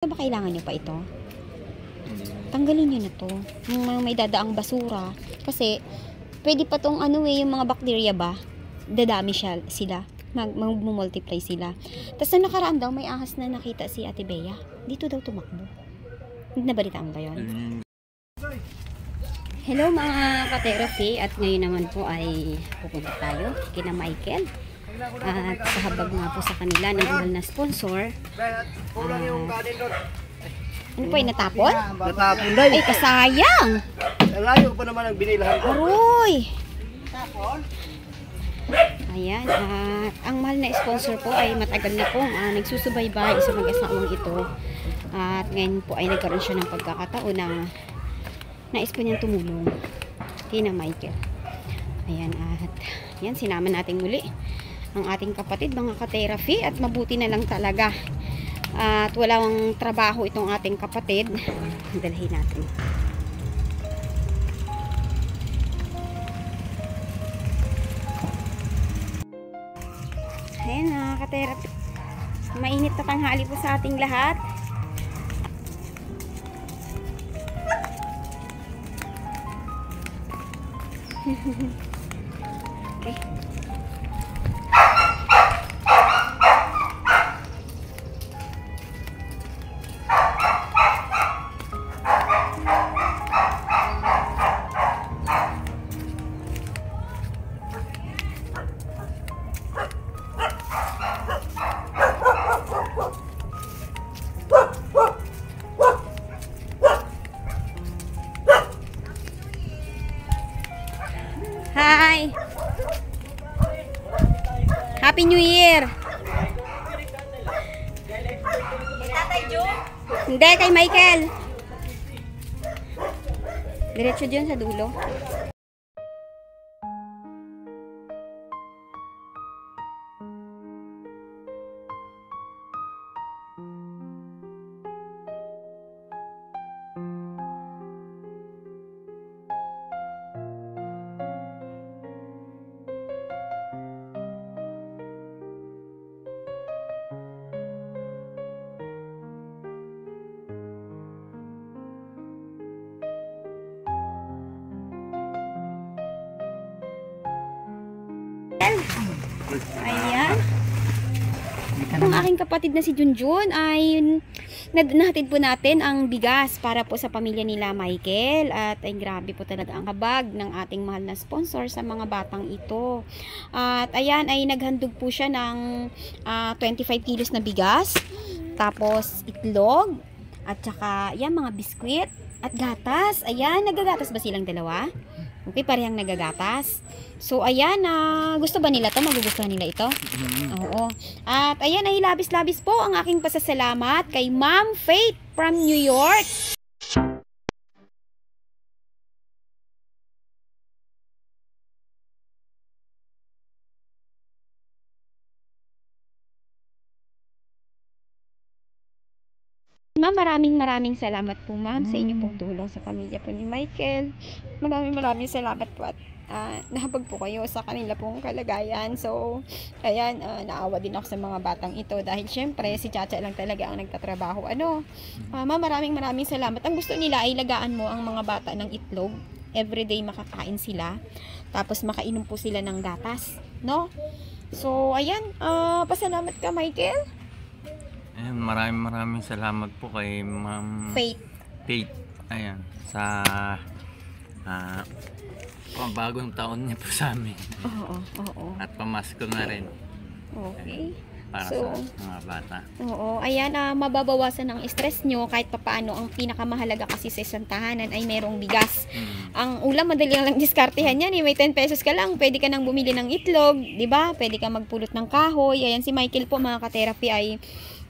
Ba kailangan nyo pa ito? Tanggalin nyo na to. Yung mga may dadaang basura. Kasi, pwede pa tong yung mga bakterya ba? Dadami sila. Mag-multiply sila. Tapos na nakaraan daw, may ahas na nakita si Ate Bea. Dito daw tumakbo. Nabalitaan ba yun? Hello mga ka-therapy. At ngayon naman po ay pupunta tayo kina Michael. At kahabag nga po sa kanila ng mahal na sponsor. Ano po yung natapon? Natapon na. Ay, kasayang! Layo pa naman ang binilahan ko. Aroy! Ayan, at ang mahal na sponsor po ay matagal na po nagsusubaybay sa mag-asawang ito. At ngayon po ay nagkaroon siya ng pagkakataon na nais po niyang tumulong kina Michael. Ayan, at yan, sinama natin muli ang ating kapatid, mga ka-therapy, at mabuti na lang talaga. At walang trabaho itong ating kapatid. Dalhin natin. Ayan, mga ka-therapy. Mainit na tanghali po sa ating lahat. Okay. Hi! Happy New Year! Hindi, kay Michael. Diretso dyan sa dulo. Ayan. Ang aking kapatid na si Junjun ay nahatid po natin ang bigas para po sa pamilya nila Michael. At ay grabe po talaga ang habag ng ating mahal na sponsor sa mga batang ito. At ayan, ay naghandog po siya ng 25 kilos na bigas. Tapos itlog. At saka yan, mga biskwit. At gatas. Ayan, nagagatas ba silang dalawa? Okay, parehang nagagatas. So, ayan, gusto ba nila to? Magugustuhan nila ito? Oo. At ayan, ay labis-labis po ang aking pasasalamat kay Ma'am Faith from New York. Ma'am, maraming salamat po, ma'am, sa inyo pong tulong sa pamilya po ni Michael. Maraming salamat po, at nahabag po kayo sa kanila pong kalagayan. So, ayan, naawa din ako sa mga batang ito dahil syempre si Chacha lang talaga ang nagtatrabaho. Ma'am, maraming salamat. Ang gusto nila ay lagaan mo ang mga bata ng itlog. Everyday makakain sila. Tapos makainom po sila ng gatas, no? So, ayan, pasalamat ka, Michael. Ayan, maraming salamat po kay Ma'am Faith. Ayan, sa bagong taon niya po sa amin. Oo. At pamasko na rin. Okay. Para sa mga bata. Oo. Ayan, mababawasan ang stress nyo kahit papaano. Ang pinakamahalaga kasi sa isang tahanan ay merong bigas. Ang ulam, madali lang diskartehan yan. May 10 pesos ka lang, pwede ka nang bumili ng itlog, di ba? Pwede ka magpulot ng kahoy. Ayan, si Michael po, mga ka-therapy, ay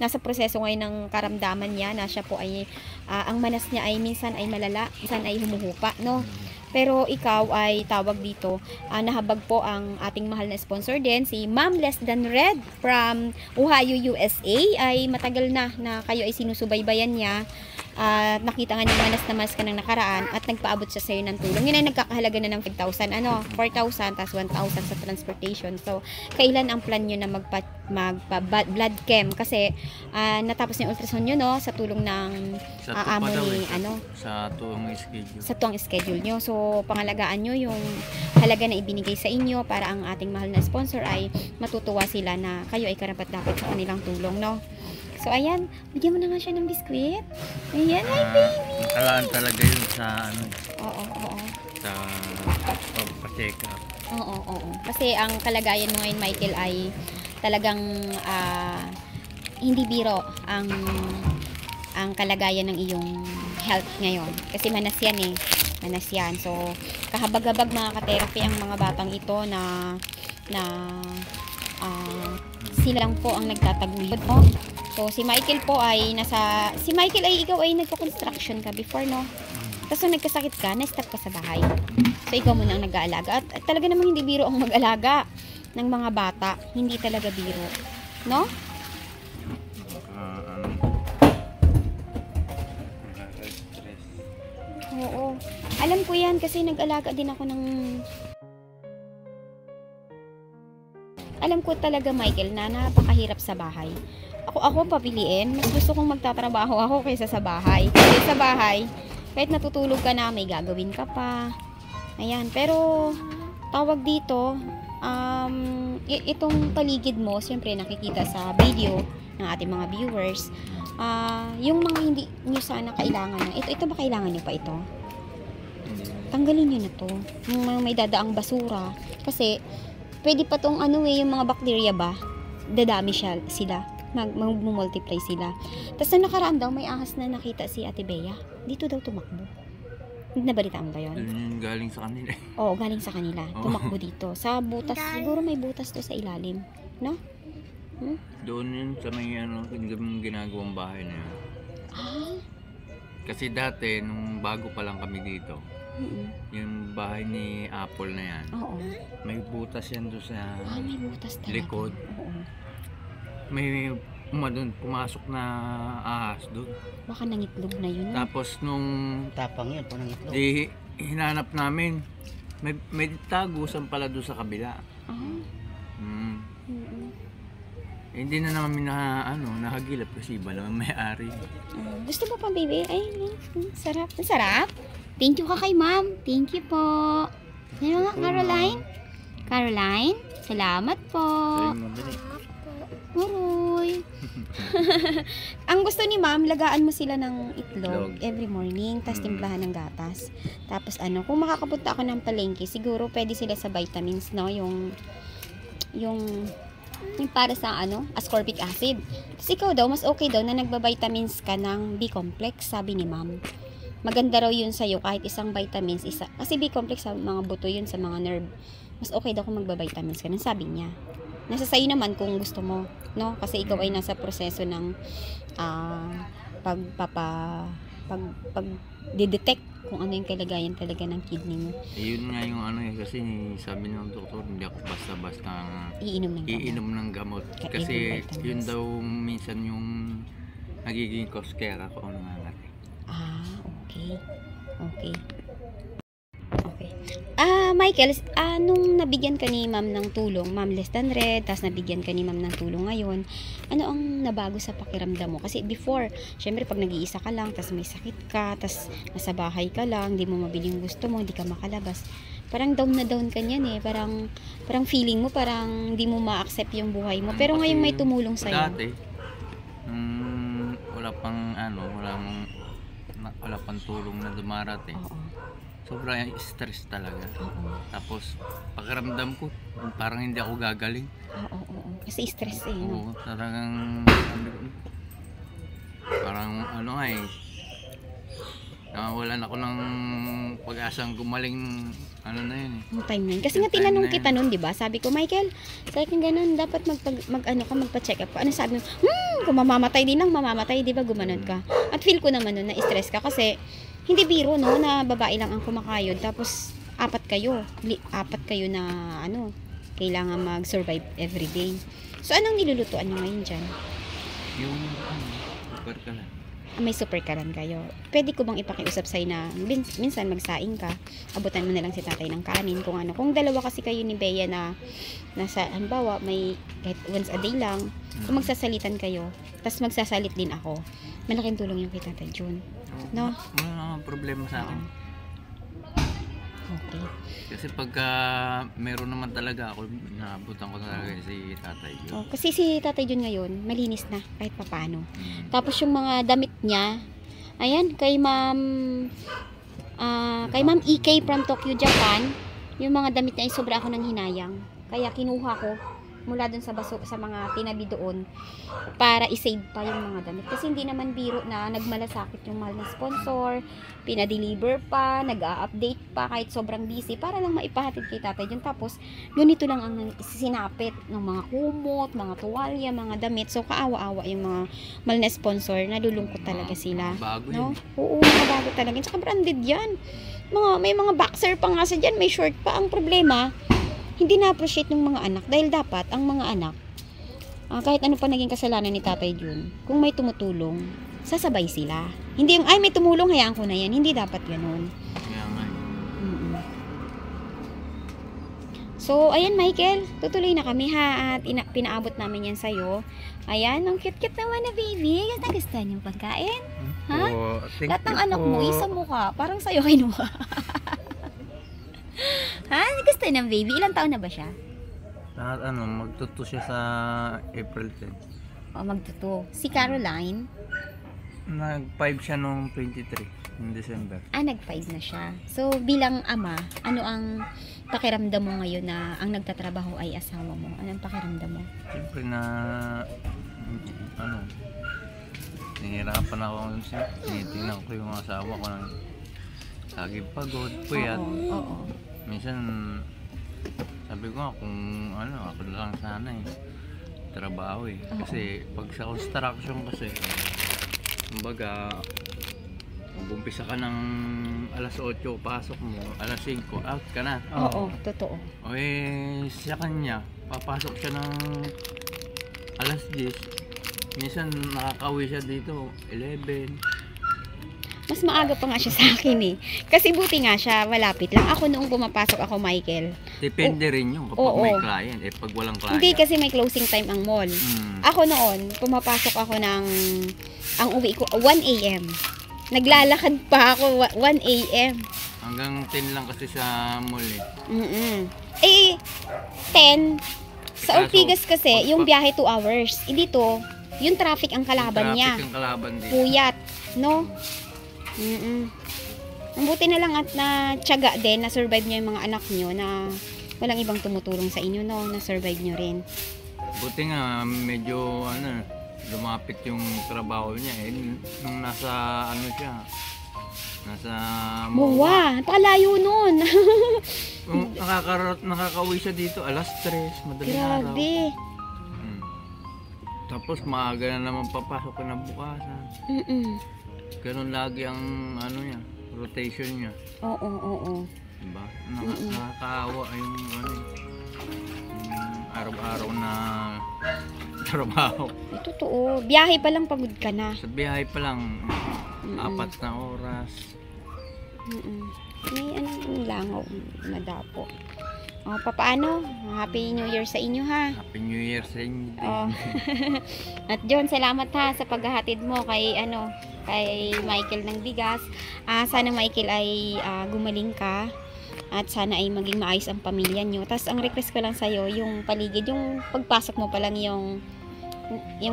nasa proseso ngayon ng karamdaman niya na siya po ay ang manas niya ay minsan ay malala, minsan ay humuhupa, no? Pero ikaw ay tawag dito, nahabag po ang ating mahal na sponsor din, si Ma'am Less Than Red from Ohio, USA. Ay matagal na kayo ay sinusubaybayan niya. Nakita nga niya manas na manas ka ng nakaraan at nagpaabot siya sa'yo ng tulong. Yun ay nagkakahalaga na ng 5,000, 4,000 tas 1,000 sa transportation. So, kailan ang plan nyo na blood chem kasi natapos na yung ultrasound nyo, no, sa tulong ng amo ni sa tuwang schedule nyo. So pangalagaan nyo yung halaga na ibinigay sa inyo para ang ating mahal na sponsor ay matutuwa sila na kayo ay karapat-dapat sa kanilang tulong, no. So ayan, bigyan mo na nga siya ng biskwit. Ayan, hi baby. Nakalaan talaga yun sa Oo. sa pag-check up. Oo. Kasi ang kalagayan mo ngayon, Michael, ay talagang hindi biro ang kalagayan ng iyong health ngayon. Kasi manas yan eh. Manas yan. So, kahabag-habag mga ka-therapy ang mga batang ito na sila lang po ang nagtataguyod. No? So, si Michael ay ikaw ay nagko-construction ka before, no? Tapos nung nagkasakit ka, na-stop ka sa bahay. So, ikaw muna ang nag-aalaga. At talaga namang hindi biro ang mag-alaga ng mga bata. Hindi talaga biro. No? Oo. Alam ko yan kasi nag-alaga din ako ng... Alam ko talaga, Michael, na napakahirap sa bahay. Ako papiliin. Mas gusto kong magtatrabaho ako kaysa sa bahay. Kasi sa bahay, kahit natutulog ka na, may gagawin ka pa. Ayan. Pero, tawag dito, itong paligid mo, siyempre nakikita sa video ng ating mga viewers, yung mga hindi nyo sana kailangan na, ito ba kailangan nyo pa ito? Tanggalin nyo na to. Yung mga may dadaang basura. Kasi, pwede pa tong yung mga bacteria ba, dadami sila. Mag-multiply sila. Tapos na nakaraan daw, may ahas na nakita si Ate Bea. Dito daw tumakbo. Nabalitaan ba yun? Galing sa kanila. Oo, galing sa kanila. Tumakbo dito. Sa butas, siguro may butas to sa ilalim. No? Doon yun sa may ginagawang bahay na yun. Kasi dati, nung bago pa lang kami dito, yung bahay ni Apple na yan, may butas yan doon sa may butas talaga. likod. Oo. May pumasok na ahas doon. Baka nangitlog na yun. Tapos nung Tapang yun, punang itlog. hinanap namin, may tagusan pala doon sa kabila. Hindi na naman nahagilap kasi iba lang may-ari. Gusto mo pa, baby? Ay, sarap. Sarap? Thank you ka kay ma'am. Thank you po. Ano nga, Caroline? Caroline, salamat po. Uroy. Ang gusto ni ma'am, lagaan mo sila ng itlog every morning, tapos timplahan ng gatas. Tapos kung makakapunta ako ng palengke, siguro pwede sila sa vitamins, no? Yung para sa ascorbic acid. Kasi ikaw daw, mas okay daw na nagba-vitamins ka ng B-complex, sabi ni ma'am. Maganda raw yun sa'yo kahit isang vitamins, isa. Kasi B-complex sa mga buto yun, sa mga nerve. Mas okay daw kung magba-vitamins ka, nang sabi niya. Nasa sa'yo naman kung gusto mo, no? Kasi ikaw ay nasa proseso ng pag-detect kung ano yung kalagayan talaga ng kidney mo. Yun nga yung kasi sabi ng doktor, hindi ako basta-basta iinom ng gamot. Kasi yun daw minsan yung nagiging cause kaya ako nangangatay. Okay. Michael, nung nabigyan ka ni ma'am ng tulong, ma'am less than red, tapos nabigyan ka ni ma'am ng tulong ngayon, ano ang nabago sa pakiramdam mo? Kasi before, syempre pag nag-iisa ka lang, tapos may sakit ka, tapos nasa bahay ka lang, hindi mo mabili yung gusto mo, hindi ka makalabas. Parang down na down ka niyan eh. Parang feeling mo, parang hindi mo ma-accept yung buhay mo. Pero ngayon may tumulong sa'yo. Dati, wala pang tulong na dumarating. Sobrang stress talaga. Tapos, pakiramdam ko, parang hindi ako gagaling. Kasi stress eh. Oo, talagang, parang nawalan ako ng pag-asang gumaling, na yun eh. Yung time na yun. Kasi nga tinanong kita nun, di ba? Sabi ko, Michael, sabi ko ganun, dapat magpa-check up ka. Ano sabi mo? Kung mamamatay din lang, mamamatay, di ba? Gumanon ka. At feel ko naman nun na stress ka kasi, hindi biro, no, na babae lang ang kumakayod. Tapos, apat kayo na, kailangan mag-survive everyday. So, anong nilulutuan nyo ngayon dyan? Yung, super ka lang. may super karan kayo. Pwede ko bang ipakiusap sa'yo na minsan magsaing ka, abutan mo na lang si tatay ng kanin kung ano. Kung dalawa kasi kayo ni Bea na nasa, halimbawa, may kahit once a day lang, kung magsasalitan kayo, tapos magsasalit din ako, malaking tulong yung kay Tatay Jun. No? Wala problema sa akin. Okay. Kasi pagka meron naman talaga ako, naabutan ko talaga si tatay yun. Oh, kasi si Tatay Jun ngayon, malinis na kahit papano. Tapos yung mga damit niya, ayan, kay Ma'am EK from Tokyo, Japan, yung mga damit niya ay sobra ako ng hinayang. Kaya kinuha ko mula dun sa mga tinabi doon para i-save pa yung mga damit. Kasi hindi naman biro na nagmalasakit yung mahal na sponsor, pinadeliver pa, nag-a-update pa kahit sobrang busy para lang maipahatid kay Tatay Jun. Tapos, ganito lang ang sinapit ng mga kumot, mga tuwalya, mga damit. So, kaawa-awa yung mga mahal na sponsor. Nalulungkot talaga sila. Bago No? yun. Oo, mga bago talaga. Tsaka branded yan. May mga boxer pa nga sa dyan, may short pa. Ang problema, hindi na-appreciate ng mga anak dahil dapat ang mga anak kahit ano pa naging kasalanan ni Tatay Jun, kung may tumutulong, sasabay sila. Hindi yung, ay may tumulong, hayaan ko na yan. Hindi dapat ganun. Kaya nga. So, ayan Michael, tutuloy na kami ha at pinaabot namin yan sa'yo. Ayan, ang cute-cute naman na baby. Nagustuhan yung pagkain? Ha? Lahat ng anak mo, isa mo ka. Parang sa'yo kinuha. Ha? Gusto ng baby? Ilang taon na ba siya? Magtuto siya sa April 10. O, magtuto. Si Caroline? Nag-5 siya noong 23, in December. Nag-5 na siya. So, bilang ama, ano ang pakiramdam mo ngayon na ang nagtatrabaho ay asawa mo? Anong pakiramdam mo? Siyempre na, nahihirapan ako siya. Tinitingnan ko yung asawa ko na lagi pagod, puyat. Oo. Minsan, sabi ko nga kung ako na lang sana trabaho Kasi pag sa construction kasi, kumbaga, mag-umpisa ka ng alas 8, pasok mo, alas 5, out ka na. Oo, totoo. O sa kanya, papasok siya ng alas 10. Minsan nakakauwi siya dito, 11. Mas maaga pa nga siya sa akin Kasi buti nga siya, malapit lang. Ako noong pumapasok ako, Michael. Depende rin yun kapag may client. Pag walang client. Hindi kasi may closing time ang mall. Ako noon, pumapasok ako ang uwi ko, 1 a.m. Naglalakad pa ako, 1 a.m. Hanggang 10 lang kasi sa mall 10. Sa Ortigas kasi, yung biyahe 2 hours. Dito, yung traffic ang kalaban niya. Traffic ang kalaban din. Puyat, no? Ang buti na lang at na tiyaga din, na-survive nyo yung mga anak nyo na walang ibang tumutulong sa inyo, no? Na-survive nyo rin. Buti nga, medyo, lumapit yung trabaho niya nung nasa, siya, nasa Muwa, palayo nun. nakakauwi siya dito, alas 3, madaling araw. Grabe. Tapos maaga na naman papasok ka na bukasan. Ganun lagi ang niya, rotation niya. Oo. Diba? Nakakaawa yung araw-araw na trabaho. Totoo. Biyahe pa lang pagod ka na. Sa biyahe pa lang, 4 na oras. May langaw madapo. Papaano? Happy New Year sa inyo ha. Happy New Year sa inyo din. At John, salamat ha sa paghahatid mo kay kay Michael ng bigas. Sana Michael ay gumaling ka at sana ay maging maayos ang pamilya nyo. Tapos ang request ko lang sa'yo, yung paligid, yung pagpasok mo pa lang yung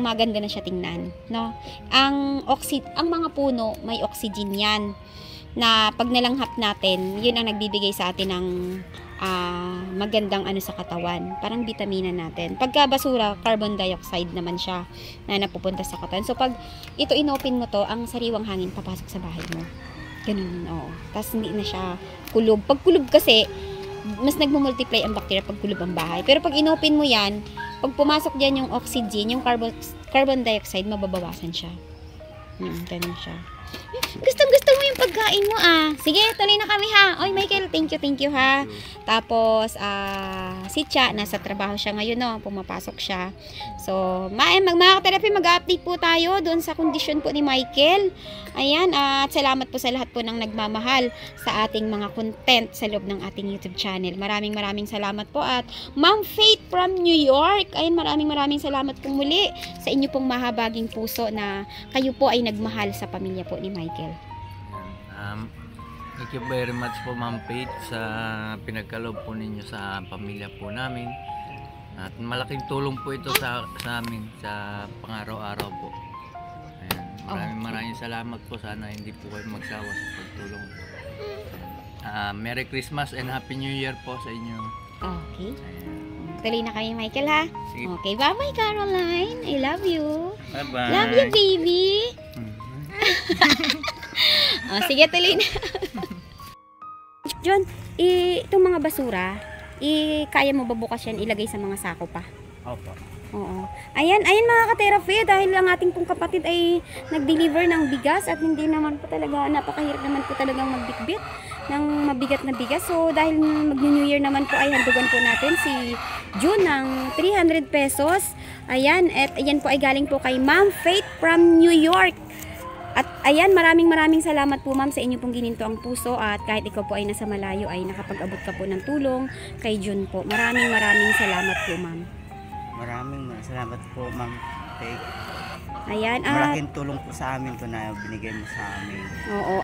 maganda na siya tingnan, no? Ang mga puno may oxygen yan na pag nalanghap natin, yun ang nagbibigay sa atin ng magandang sa katawan, parang vitamina natin. Pagka basura, carbon dioxide naman siya na napupunta sa katawan. So pag ito inopen mo to, ang sariwang hangin papasok sa bahay mo. Ganun, oo. Tapos hindi na siya kulob. Pag kulob kasi, mas nagmumultiply ang bacteria pag kulob ang bahay. Pero pag inopen mo yan, pag pumasok dyan yung oxygen, yung carbon dioxide, mababawasan siya. Ganun siya. Gustong-gusto mo yung pagkain mo ah. Sige, tuloy na kami ha. Oy, Michael, thank you ha. Tapos, si Cha, nasa trabaho siya ngayon, no? Pumapasok siya. So, mga ka-therapy, mag-update po tayo doon sa kondisyon po ni Michael. Ayan, at salamat po sa lahat po ng nagmamahal sa ating mga content sa loob ng ating YouTube channel. Maraming salamat po. At Ma'am Faith from New York, ayan, maraming salamat po muli sa inyo pong mahabaging puso na kayo po ay nagmahal sa pamilya po ni Michael. Thank you very much po Ma'am Faith sa pinagkaloob po ninyo sa pamilya po namin. At malaking tulong po ito sa amin sa pang-araw-araw po. Ayan. Maraming salamat po. Sana hindi po kayo magsawa sa pagtulong po. Merry Christmas and Happy New Year po sa inyo. Okay. Ayan. Tuloy na kayo, Michael ha. Sige. Okay, bye-bye Caroline. I love you. Bye-bye. Love you, baby. Sige, tuloy na. John, itong mga basura, kaya mo ba bukas yan ilagay sa mga sako pa? Opo. Oo. Ayan mga ka-therapy, dahil ang ating pong kapatid ay nag-deliver ng bigas at hindi naman po talaga, napakahirap naman po talagang magbitbit ng mabigat na bigas. So, dahil mag-New Year naman po ay handugan po natin si June ng 300 pesos. Ayan, at ayan po ay galing po kay Ma'am Faith from New York. At ayan, maraming salamat po ma'am sa inyo pong gininto ang puso at kahit ikaw po ay nasa malayo ay nakapag-abot ka po ng tulong kay June po. Maraming salamat po ma'am. Maraming salamat po, Ma'am Faith. Ayan, Malaking tulong po sa amin to na binigay mo sa amin. oo.